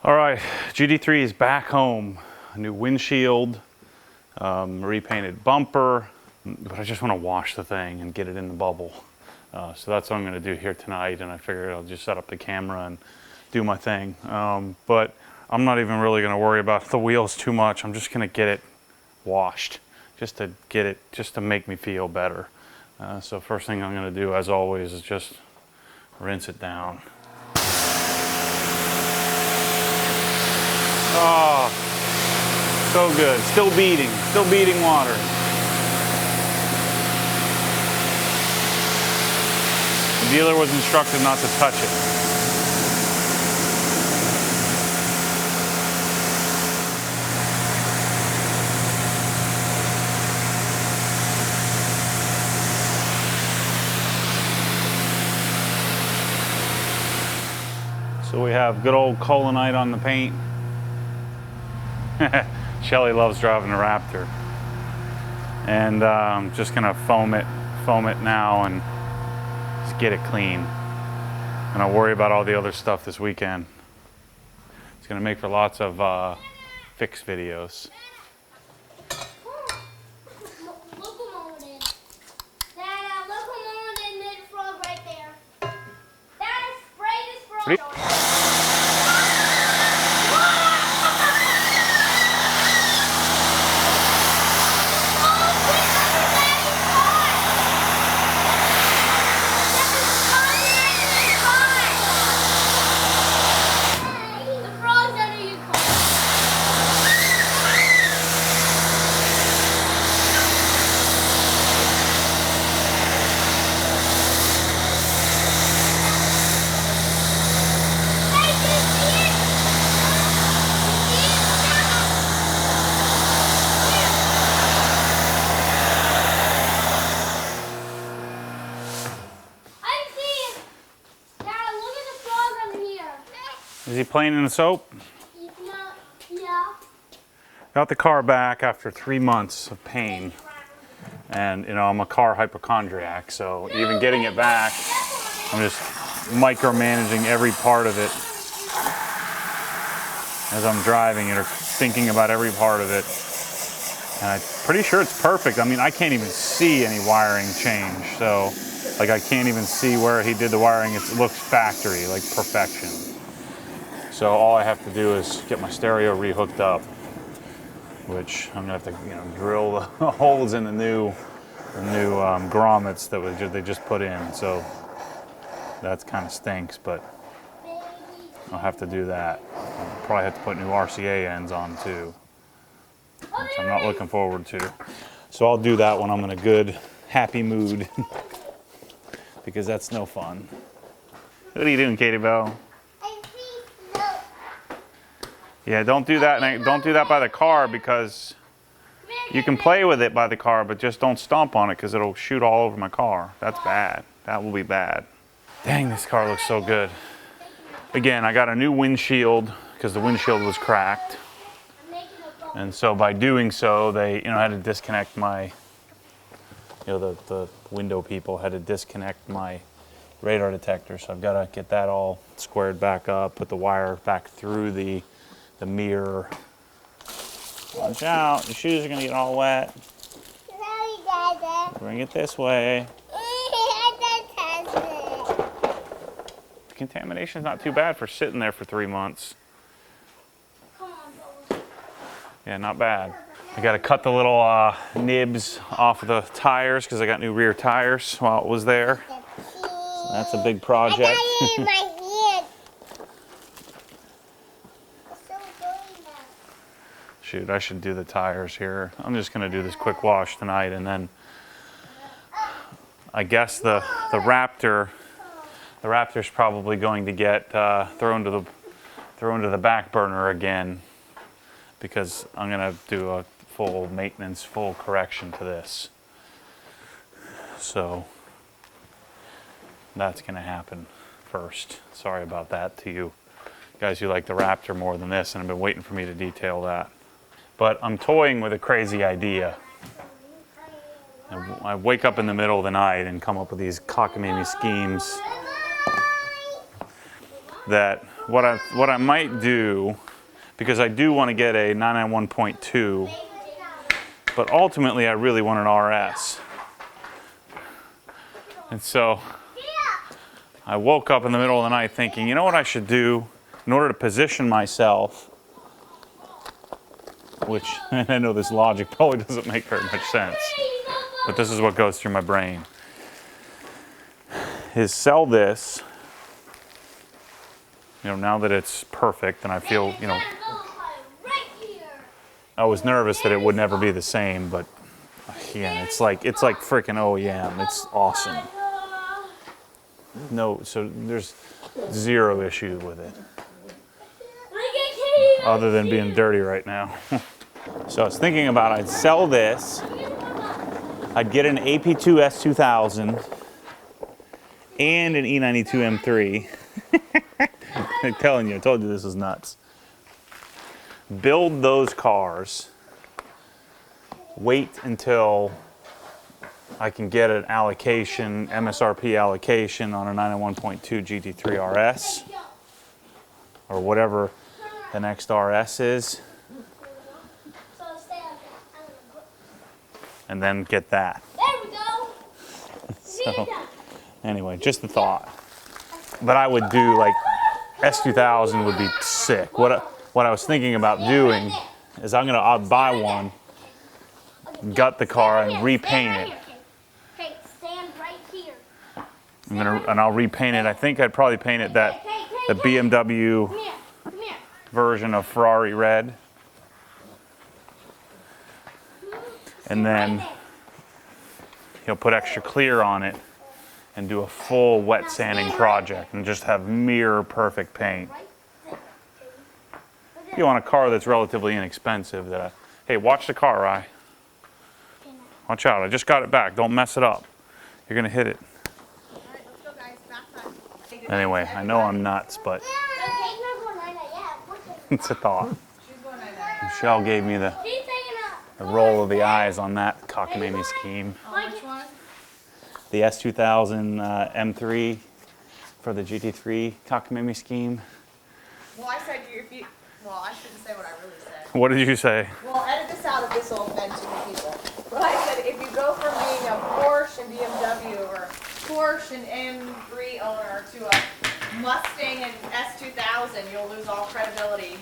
All right, GT3 is back home. A new windshield, repainted bumper, but I just want to wash the thing and get it in the bubble. So that's what I'm going to do here tonight, and I figured I'll just set up the camera and do my thing. But I'm not even really going to worry about the wheels too much. I'm just going to get it washed, just to make me feel better. So first thing I'm going to do, as always, is just rinse it down. Oh, so good. Still beating water. The dealer was instructed not to touch it. So we have good old Colonite on the paint. Shelly loves driving the Raptor, and I'm just gonna foam it now and just get it clean. And I'll worry about all the other stuff this weekend. It's gonna make for lots of fix videos. Is he playing in the soap? Yeah. Got the car back after 3 months of pain. And you know, I'm a car hypochondriac, so even getting it back, I'm just micromanaging every part of it as I'm driving it, or thinking about every part of it. And I'm pretty sure it's perfect. I mean, I can't even see any wiring change. So, like, I can't even see where he did the wiring. It looks factory, like perfection. So all I have to do is get my stereo rehooked up, which I'm gonna have to, drill the holes in the new grommets that they just put in. So that's kind of stinks, but I'll have to do that. I'll probably have to put new RCA ends on too, which I'm not looking forward to. So I'll do that when I'm in a good, happy mood, because that's no fun. What are you doing, Katie Bell? Yeah, don't do that. Don't do that by the car, because you can play with it by the car, but just don't stomp on it, because it'll shoot all over my car. That's bad. That will be bad. Dang, this car looks so good. Again, I got a new windshield because the windshield was cracked, and so by doing so, they had to disconnect my, the window people had to disconnect my radar detector. So I've got to get that all squared back up, put the wire back through the mirror. Watch out, your shoes are gonna get all wet. Bring it this way. The contamination's not too bad for sitting there for 3 months. Yeah, not bad. I gotta cut the little nibs off of the tires because I got new rear tires while it was there. So that's a big project. Shoot, I should do the tires here. I'm just gonna do this quick wash tonight, and then I guess the Raptor's probably going to get thrown to the back burner again, because I'm gonna do a full maintenance, full correction to this. So that's gonna happen first. Sorry about that to you guys who like the Raptor more than this, and have been waiting for me to detail that. But I'm toying with a crazy idea. I wake up in the middle of the night and come up with these cockamamie schemes that what I might do, because I do want to get a 991.2, but ultimately I really want an RS. And so I woke up in the middle of the night thinking, you know what I should do in order to position myself, which I know this logic probably doesn't make very much sense, but this is what goes through my brain, is sell this, now that it's perfect and I feel, I was nervous that it would never be the same, but again, it's like freaking OEM. It's awesome. No, so there's zero issue with it, other than being dirty right now. So I was thinking about I'd sell this, I'd get an AP2 S2000 and an E92 M3. I'm telling you, I told you this was nuts. Build those cars, wait until I can get an allocation, MSRP allocation on a 991.2 GT3 RS, or whatever the next RS is, and then get that. There we go. So, anyway, just a thought. But I would do like S2000 would be sick. What I was thinking about doing is I'll buy one, gut the car, and repaint it. Okay, stand right here. And I'll repaint it. I think I'd probably paint it the BMW Come here. version of Ferrari red. And then put extra clear on it and do a full wet sanding project and just have mirror perfect paint. You want a car that's relatively inexpensive hey, watch the car, Rye. Watch out, I just got it back. Don't mess it up. You're gonna hit it. All right, let's go, guys. Back. Anyway, I know I'm nuts, but it's a thought. Michelle gave me the roll of the eyes on that cockamamie scheme. Oh, which one? The S2000 M3 for the GT3 cockamamie scheme. Well, I said well, I shouldn't say what I really said. What did you say? Well, edit this out if this will offend too many people. But I said if you go from being a Porsche and BMW or Porsche and M3 owner to a Mustang and S2000, you'll lose all credibility.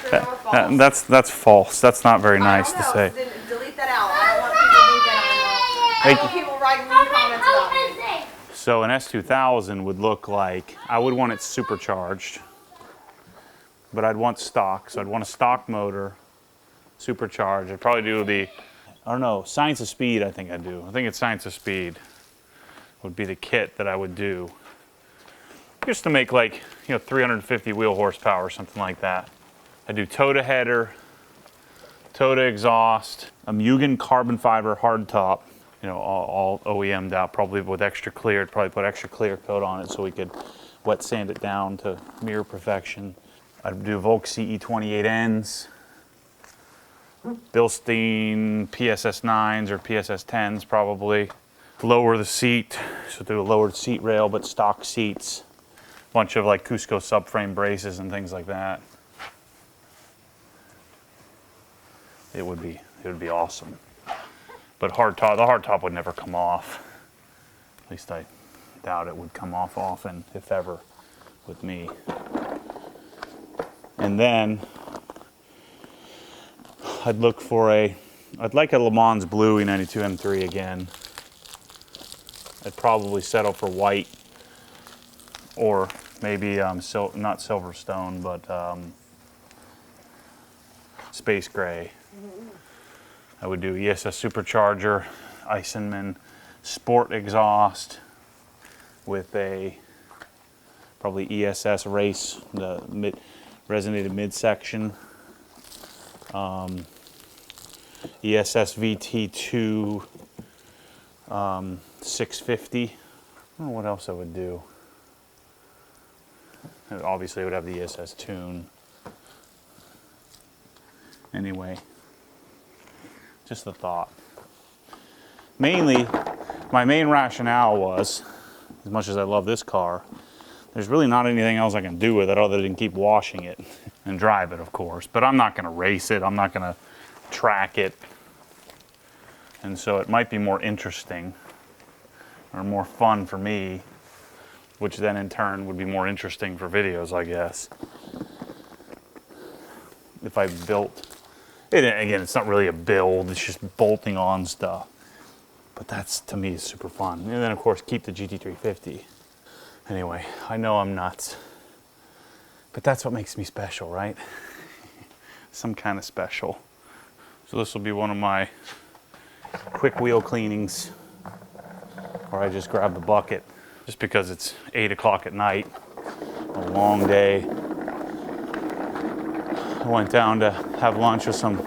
True or false? That's false. That's not very nice to say. Then delete that out. I don't want people to I don't want people writing mean comments about me. So an S2000 would look like, I would want it supercharged, but I'd want stock. So I'd want a stock motor, supercharged. I'd probably do I don't know, Science of Speed I think I'd do. I think it's Science of Speed would be the kit that I would do. Just to make 350 wheel horsepower or something like that. I do toe-to header, toe-to exhaust, a Mugen carbon fiber hardtop, all OEM'd out, probably with extra clear. I'd probably put extra clear coat on it so we could wet sand it down to mirror perfection. I'd do Volk CE28Ns, Bilstein PSS 9s or PSS 10s probably. Lower the seat, so do a lowered seat rail, but stock seats. Bunch of Cusco subframe braces and things like that. It would be awesome. But the hardtop would never come off. At least I doubt it would come off often, if ever, with me. And then I'd look for I'd like a Le Mans Blue E92 M3 again. I'd probably settle for white, or maybe not Silverstone, but space gray. I would do ESS supercharger, Eisenman sport exhaust with a probably ESS race, the resonated midsection. ESS VT2 650. I don't know what else I would do. Obviously, I would have the ESS tune. Anyway, just a thought. Mainly, my main rationale was, as much as I love this car, there's really not anything else I can do with it other than keep washing it and drive it, of course. But I'm not going to race it. I'm not going to track it. And so it might be more interesting or more fun for me, which then in turn would be more interesting for videos, I guess. If I built it, again, it's not really a build, it's just bolting on stuff. But that's, to me, is super fun. And then, of course, keep the GT350. Anyway, I know I'm nuts, but that's what makes me special, right? Some kind of special. So this will be one of my quick wheel cleanings, where I just grab the bucket, just because it's 8 o'clock at night, a long day. I went down to have lunch with some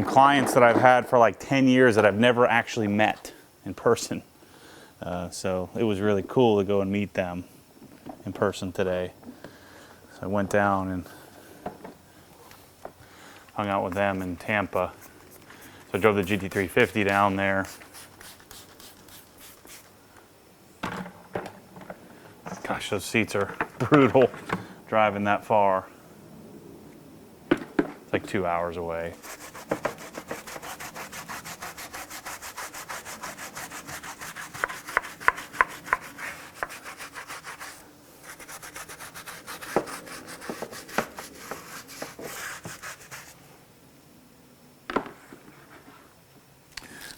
clients that I've had for like 10 years that I've never actually met in person. So it was really cool to go and meet them in person today. So I went down and hung out with them in Tampa. So I drove the GT350 down there. Gosh, those seats are brutal driving that far. It's like 2 hours away.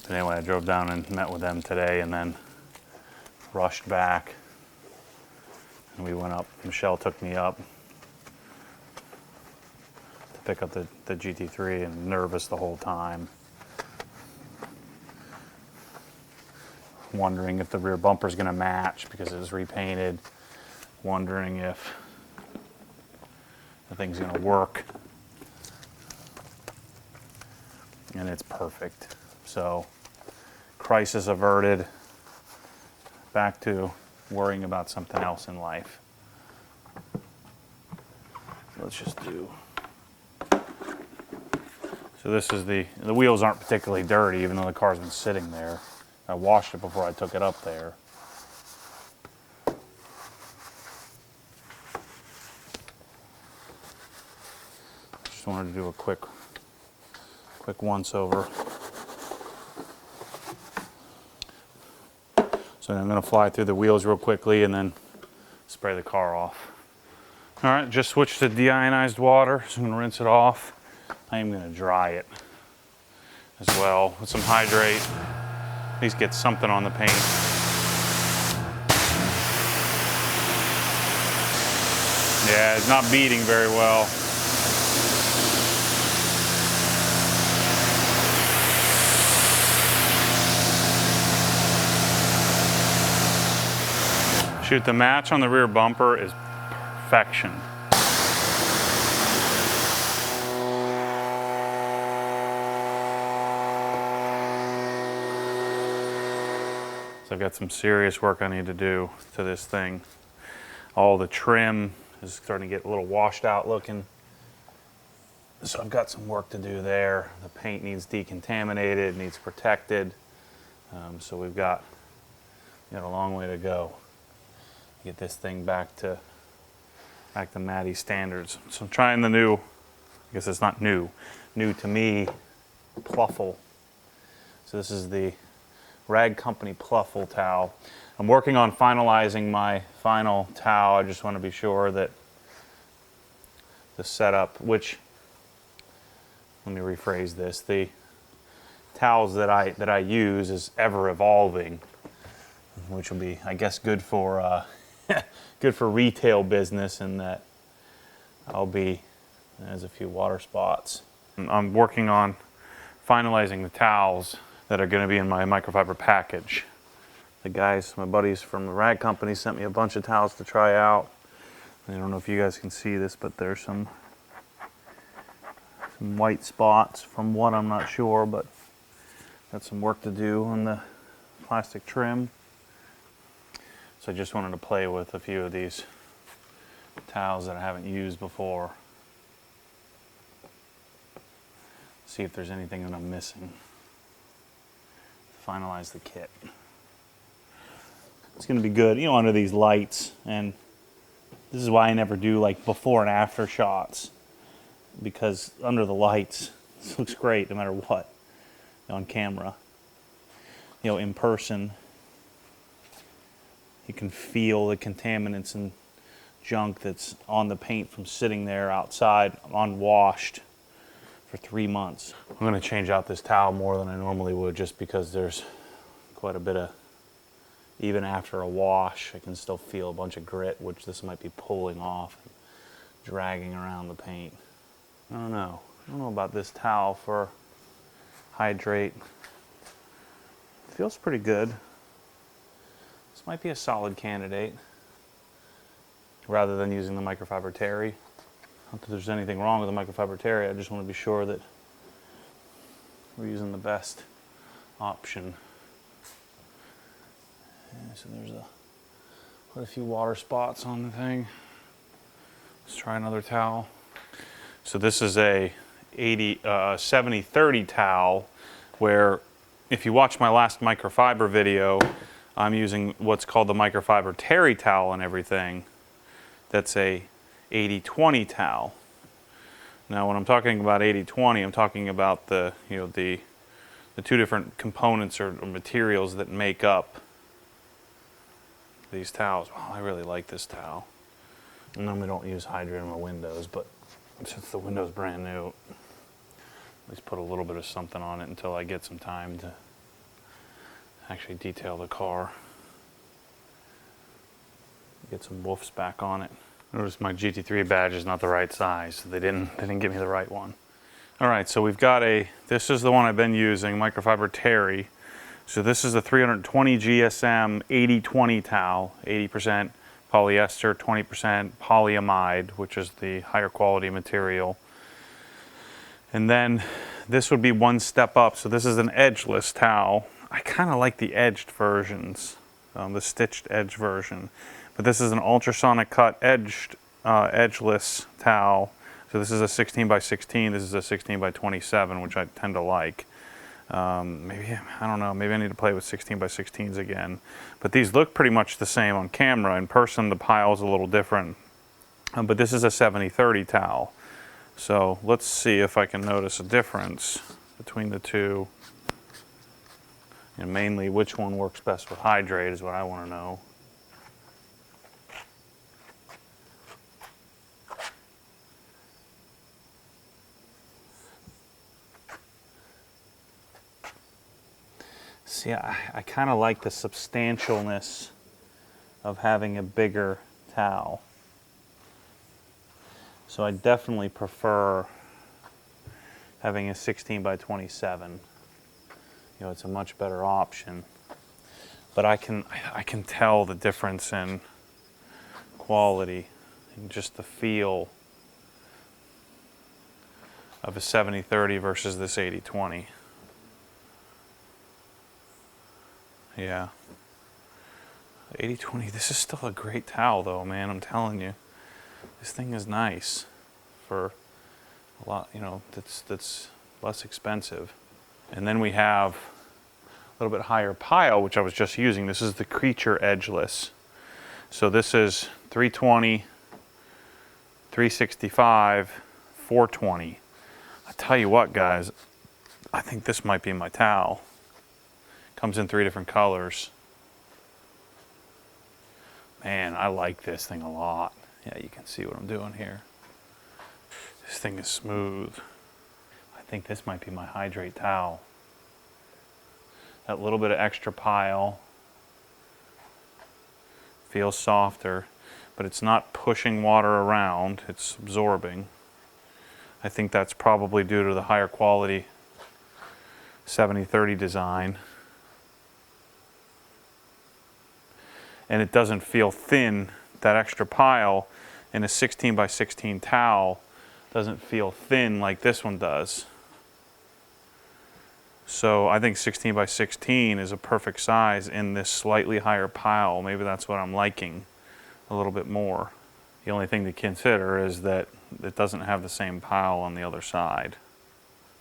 But anyway, I drove down and met with them today and then rushed back. And we went up. Michelle took me up to pick up the GT3, and nervous the whole time. Wondering if the rear bumper's going to match because it was repainted. Wondering if the thing's going to work. And it's perfect. So, crisis averted. Back to worrying about something else in life. Let's just do. So this is the wheels aren't particularly dirty, even though the car's been sitting there. I washed it before I took it up there. Just wanted to do a quick once over. So I'm going to fly through the wheels real quickly and then spray the car off. All right, just switched to deionized water, so I'm going to rinse it off. I am going to dry it as well with some hydrate. At least get something on the paint. Yeah, it's not beating very well. Shoot, the match on the rear bumper is perfection. So I've got some serious work I need to do to this thing. All the trim is starting to get a little washed out looking. So I've got some work to do there. The paint needs decontaminated, needs protected. So we've got a long way to go. Get this thing back to Matty standards. So I'm trying the new, I guess it's not new to me, Pluffle. So this is the Rag Company Pluffle towel. I'm working on finalizing my final towel. I just want to be sure that the setup, which, let me rephrase this, the towels that I use is ever evolving, which will be, I guess, good for good for retail business, in that there's a few water spots. I'm working on finalizing the towels that are going to be in my microfiber package. The guys, my buddies from the Rag Company, sent me a bunch of towels to try out. I don't know if you guys can see this, but there's some white spots from what I'm not sure, but got some work to do on the plastic trim. So I just wanted to play with a few of these towels that I haven't used before. See if there's anything that I'm missing. Finalize the kit. It's going to be good, under these lights and This is why I never do like before and after shots, because under the lights, this looks great no matter what on camera. You know, in person, you can feel the contaminants and junk that's on the paint from sitting there outside unwashed for 3 months. I'm going to change out this towel more than I normally would, just because there's quite a bit of, even after a wash, I can still feel a bunch of grit, which this might be pulling off and dragging around the paint. I don't know. I don't know about this towel for hydrate. It feels pretty good. This might be a solid candidate rather than using the microfiber terry. Not that there's anything wrong with the microfiber terry, I just want to be sure that we're using the best option. Yeah, so there's quite a few water spots on the thing. Let's try another towel. So this is a 70-30 towel, where if you watch my last microfiber video, I'm using what's called the microfiber terry towel and everything. That's a 80-20 towel. Now when I'm talking about 80-20, I'm talking about the two different components or materials that make up these towels. Well, I really like this towel. I normally don't use hydrate on my windows, but since the window's brand new, at least put a little bit of something on it until I get some time to actually detail the car. Get some woofs back on it. Notice my GT3 badge is not the right size, so they didn't give me the right one. All right, so we've got this is the one I've been using, microfiber terry. So this is a 320 GSM 80-20 towel, 80% polyester, 20% polyamide, which is the higher quality material. And then this would be one step up. So this is an edgeless towel. I kind of like the edged versions, the stitched edge version. But this is an ultrasonic cut edged, edgeless towel. So this is a 16 by 16, this is a 16 by 27, which I tend to like. Maybe, I don't know, maybe I need to play with 16 by 16s again. But these look pretty much the same on camera. In person, the pile's a little different. But this is a 70-30 towel. So let's see if I can notice a difference between the two. And mainly, which one works best with hydrate is what I want to know. See, I kind of like the substantialness of having a bigger towel. So I definitely prefer having a 16 by 27. You know, it's a much better option. But I can tell the difference in quality and just the feel of a 70-30 versus this 80-20. Yeah. 80-20, this is still a great towel though, man, I'm telling you. This thing is nice for a lot, you know, that's less expensive. And then we have a little bit higher pile, which I was just using. This is the Creature Edgeless. So this is 320, 365, 420. I tell you what, guys, I think this might be my towel. Comes in 3 different colors. Man, I like this thing a lot. Yeah, you can see what I'm doing here. This thing is smooth. I think this might be my hydrate towel. That little bit of extra pile feels softer, but it's not pushing water around, it's absorbing. I think that's probably due to the higher quality 70-30 design. And it doesn't feel thin. That extra pile in a 16 by 16 towel doesn't feel thin like this one does. So I think 16 by 16 is a perfect size in this slightly higher pile. Maybe that's what I'm liking a little bit more. The only thing to consider is that it doesn't have the same pile on the other side.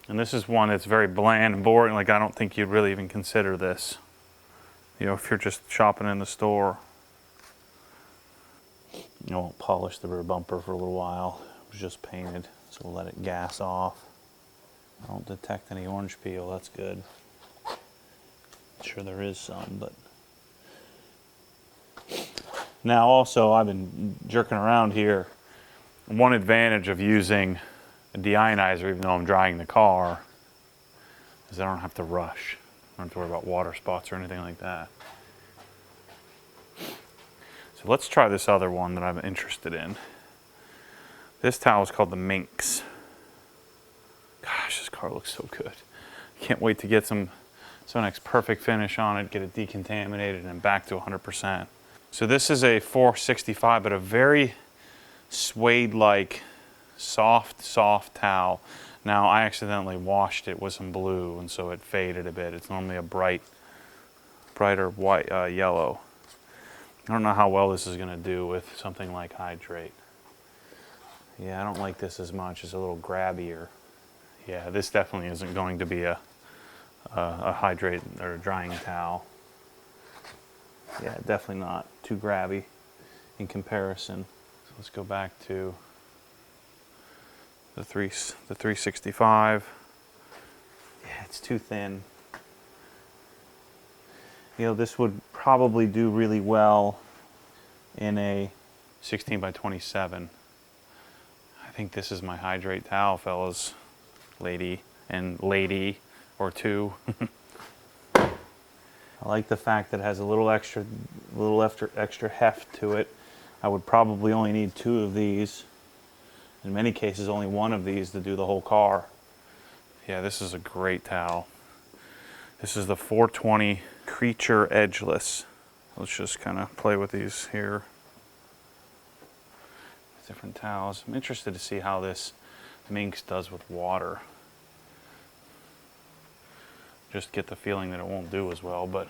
And this is one that's very bland and boring. Like, I don't think you'd really even consider this, you know, if you're just shopping in the store. I won't polish the rear bumper for a little while. It was just painted, so we'll let it gas off. I don't detect any orange peel, that's good. Sure there is some, but. Now also, I've been jerking around here. One advantage of using a deionizer, even though I'm drying the car, is I don't have to rush. I don't have to worry about water spots or anything like that. So let's try this other one that I'm interested in. This towel is called the Minx. Gosh, this car looks so good. Can't wait to get some Sonex perfect finish on it, get it decontaminated and back to 100%. So this is a 465, but a very suede-like, soft towel. Now I accidentally washed it with some blue, and so it faded a bit. It's normally a brighter white, yellow. I don't know how well this is going to do with something like hydrate. Yeah, I don't like this as much. It's a little grabbier. Yeah, this definitely isn't going to be a hydrate or a drying towel. Yeah, definitely not too grabby in comparison. So let's go back to the 365. Yeah, it's too thin. You know, this would probably do really well in a 16 by 27. I think this is my hydrate towel, fellas, lady or two. I like the fact that it has a little extra heft to it. I would probably only need 2 of these. In many cases, only 1 of these to do the whole car. Yeah, this is a great towel. This is the 420 Creature Edgeless. Let's just kind of play with these here. Different towels. I'm interested to see how this Minx does with water. Just get the feeling that it won't do as well, but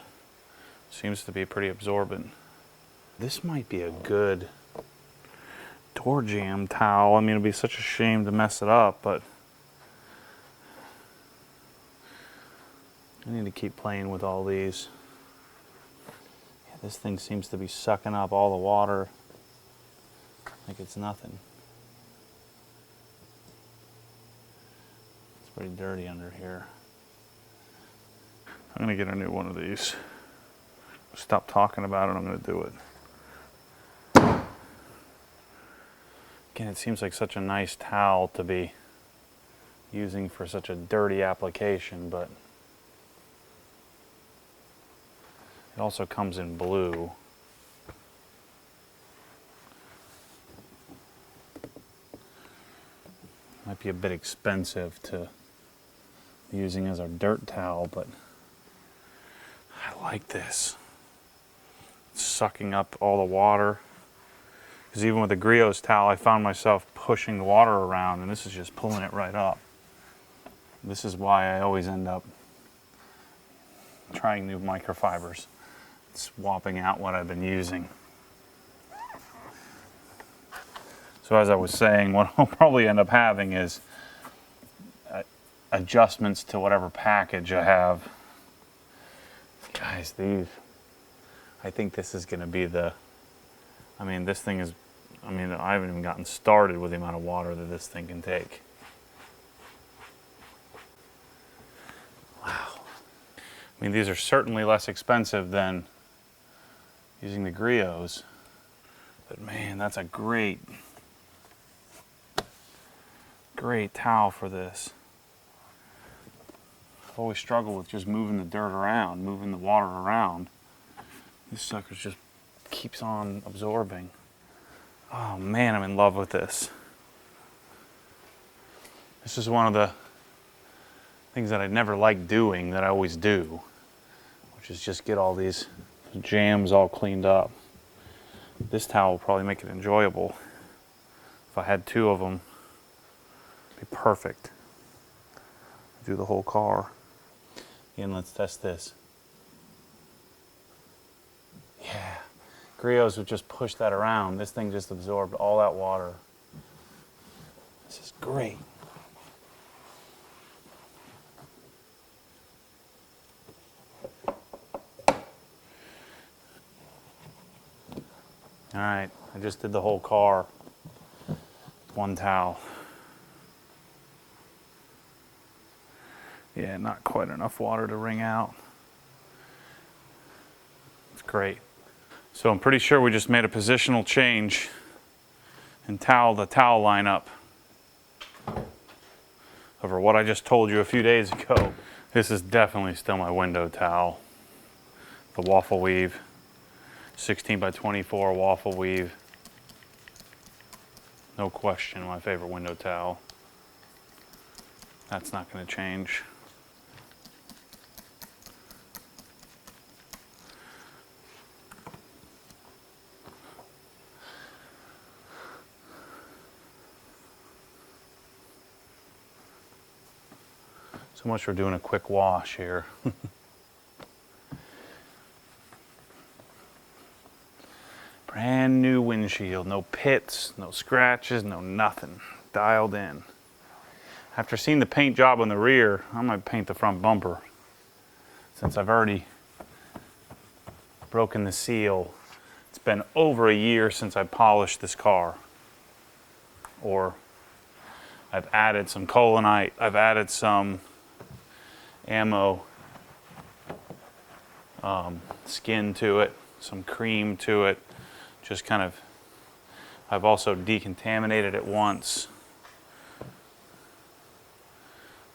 seems to be pretty absorbent. This might be a good door jamb towel. I mean, it'd be such a shame to mess it up, but I need to keep playing with all these. Yeah, this thing seems to be sucking up all the water like it's nothing. It's pretty dirty under here. I'm gonna get a new one of these. Stop talking about it, I'm gonna do it. Again, it seems like such a nice towel to be using for such a dirty application, but it also comes in blue. Might be a bit expensive to be using as our dirt towel, but I like this. It's sucking up all the water. Because even with the Griot's towel, I found myself pushing the water around, and this is just pulling it right up. This is why I always end up trying new microfibers, swapping out what I've been using. So as I was saying, what I'll probably end up having is adjustments to whatever package I have. Guys, I think this is going to be I mean, this thing is, I haven't even gotten started with the amount of water that this thing can take. Wow. I mean, these are certainly less expensive than using the Griots, but man, that's a great towel for this. I've always struggled with just moving the dirt around, moving the water around. This sucker just keeps on absorbing. Oh man, I'm in love with this. This is one of the things that I never liked doing that I always do, which is just get all these jams all cleaned up. This towel will probably make it enjoyable. If I had 2 of them, it'd be perfect. Do the whole car. Again, let's test this. Yeah. Griots would just push that around. This thing just absorbed all that water. This is great. All right, I just did the whole car. One towel. Yeah, not quite enough water to wring out. It's great. So I'm pretty sure we just made a positional change and the towel lineup over what I just told you a few days ago. This is definitely still my window towel. The waffle weave, 16 by 24 waffle weave. No question, my favorite window towel. That's not going to change. So much for doing a quick wash here. Brand new windshield, no pits, no scratches, no nothing. Dialed in. After seeing the paint job on the rear, I might paint the front bumper. Since I've already broken the seal, it's been over a year since I polished this car. Or I've added some Colonite, I've added some ammo skin to it, some cream to it. Just kind of, I've also decontaminated it once,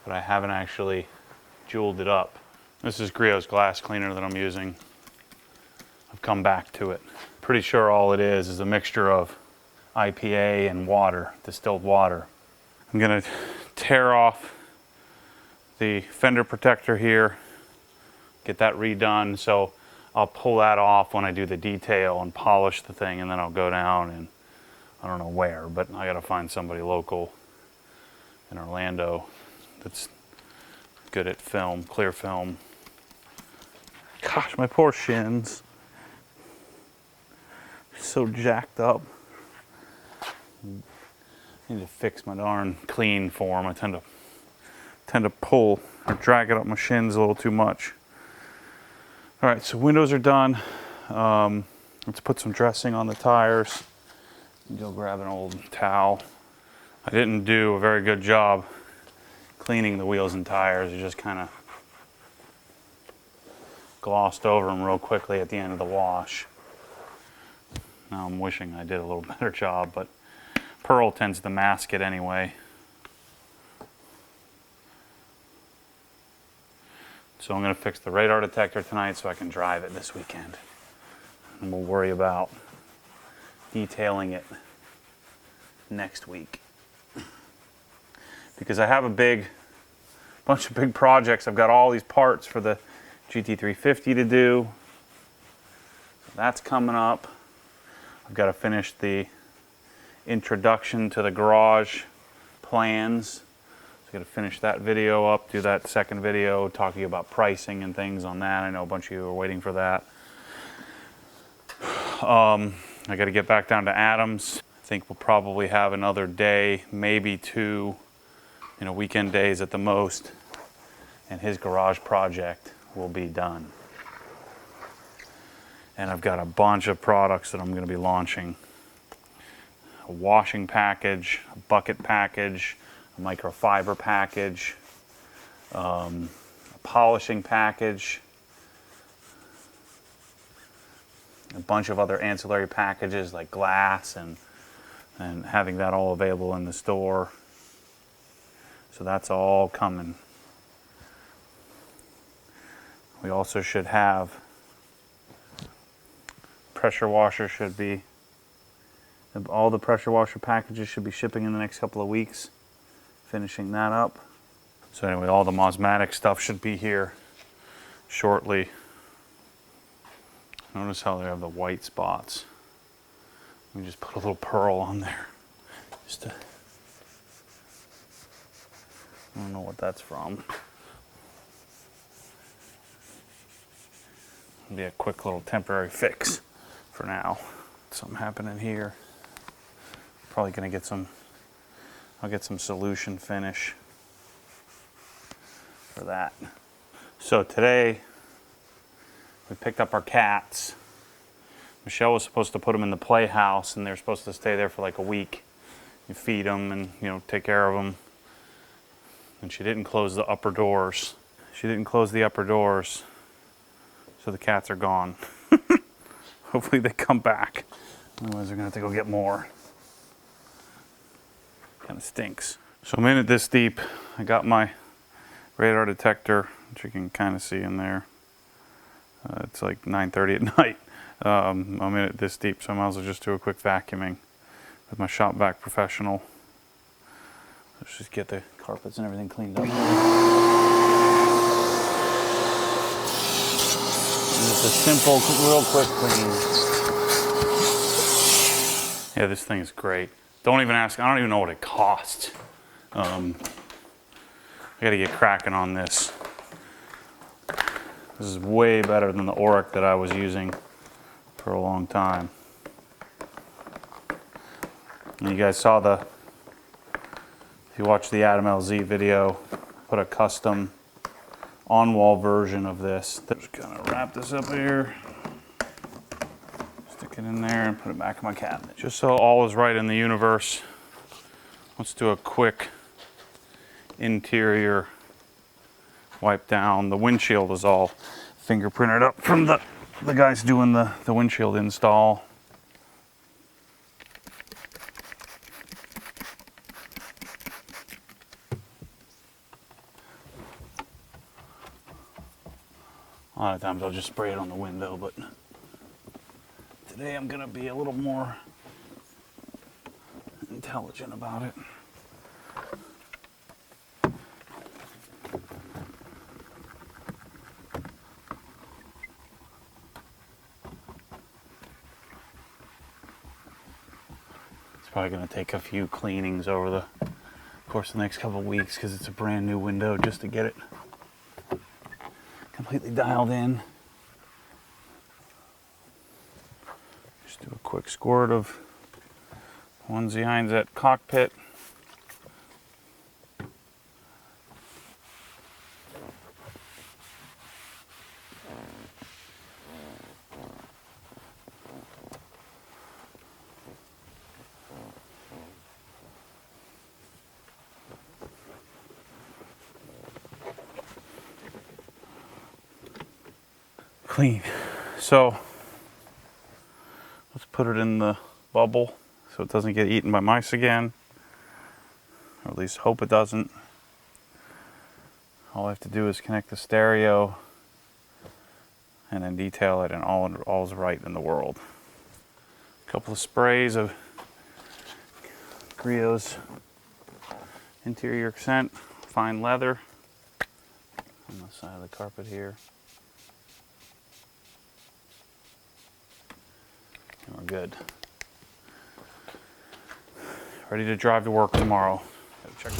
but I haven't actually jeweled it up. This is Griot's glass cleaner that I'm using. I've come back to it. Pretty sure all it is a mixture of IPA and water, distilled water. I'm gonna tear off the fender protector here, get that redone. So I'll pull that off when I do the detail and polish the thing, and then I'll go down and I don't know where, but I gotta find somebody local in Orlando that's good at film, clear film. Gosh, my poor shins. So jacked up. I need to fix my darn clean form. I tend to pull or drag it up my shins a little too much. All right, so windows are done. Let's put some dressing on the tires. Go grab an old towel. I didn't do a very good job cleaning the wheels and tires. I just kind of glossed over them real quickly at the end of the wash. Now I'm wishing I did a little better job, but Pearl tends to mask it anyway. So I'm going to fix the radar detector tonight so I can drive it this weekend. And we'll worry about detailing it next week. Because I have a bunch of big projects. I've got all these parts for the GT350 to do. So that's coming up. I've got to finish the introduction to the garage plans. Got to finish that video up, do that second video talking about pricing and things on that. I know a bunch of you are waiting for that. I got to get back down to Adams. I think we'll probably have another day, maybe two, weekend days at the most, and his garage project will be done. And I've got a bunch of products that I'm going to be launching. A washing package, a bucket package, a microfiber package, a polishing package, a bunch of other ancillary packages like glass and having that all available in the store. So that's all coming. We also should have pressure washer all the pressure washer packages should be shipping in the next couple of weeks. Finishing that up. So anyway, all the Mosmatic stuff should be here shortly. Notice how they have the white spots. Let me just put a little pearl on there. I don't know what that's from. It'll be a quick little temporary fix for now. Something happening here. Probably gonna get I'll get some solution finish for that. So today we picked up our cats. Michelle was supposed to put them in the playhouse, and they're supposed to stay there for like a week. You feed them and, you know, take care of them. And she didn't close the upper doors. She didn't close the upper doors, so the cats are gone. Hopefully they come back. Otherwise they're gonna have to go get more. Kind of stinks. So I'm in it this deep. I got my radar detector, which you can kind of see in there. It's like 9:30 at night. I'm in it this deep, so I might as well just do a quick vacuuming with my shop vac professional. Let's just get the carpets and everything cleaned up. Just a simple, real quick clean. Yeah, this thing is great. Don't even ask, I don't even know what it costs. I gotta get cracking on this. This is way better than the Auric that I was using for a long time. And you guys saw if you watched the Adam LZ video, I put a custom on-wall version of this. Just gonna wrap this up here, stick it in there and put it back in my cabinet. Just so all is right in the universe, let's do a quick interior wipe down. The windshield is all fingerprinted up from the guys doing the windshield install. A lot of times I'll just spray it on the window, but today I'm gonna be a little more intelligent about it. It's probably gonna take a few cleanings over the course of the next couple of weeks because it's a brand new window just to get it completely dialed in. Just do a quick squirt of onesie behind that cockpit. Clean. So let's put it in the bubble so it doesn't get eaten by mice again, or at least hope it doesn't. All I have to do is connect the stereo and then detail it, and all's right in the world. A couple of sprays of Griot's interior accent, fine leather on the side of the carpet here. And we're good. Ready to drive to work tomorrow. Gotta check.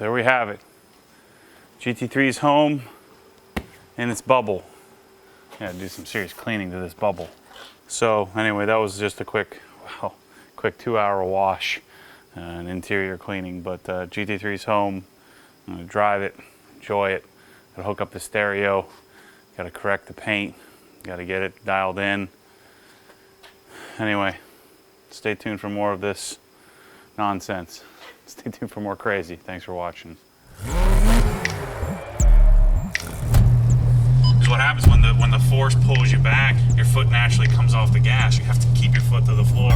there we have it. GT3 is home in its bubble. Gotta do some serious cleaning to this bubble. So anyway, that was just a quick 2-hour wash and interior cleaning. But GT3 is home. I'm gonna drive it, enjoy it. Gotta hook up the stereo. Gotta correct the paint. Gotta get it dialed in. Anyway, stay tuned for more of this nonsense. Stay tuned for more crazy. Thanks for watching. What happens when the force pulls you back, your foot naturally comes off the gas. You have to keep your foot to the floor.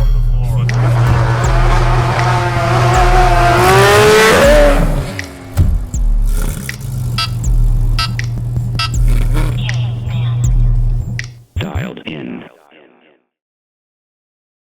Dialed in.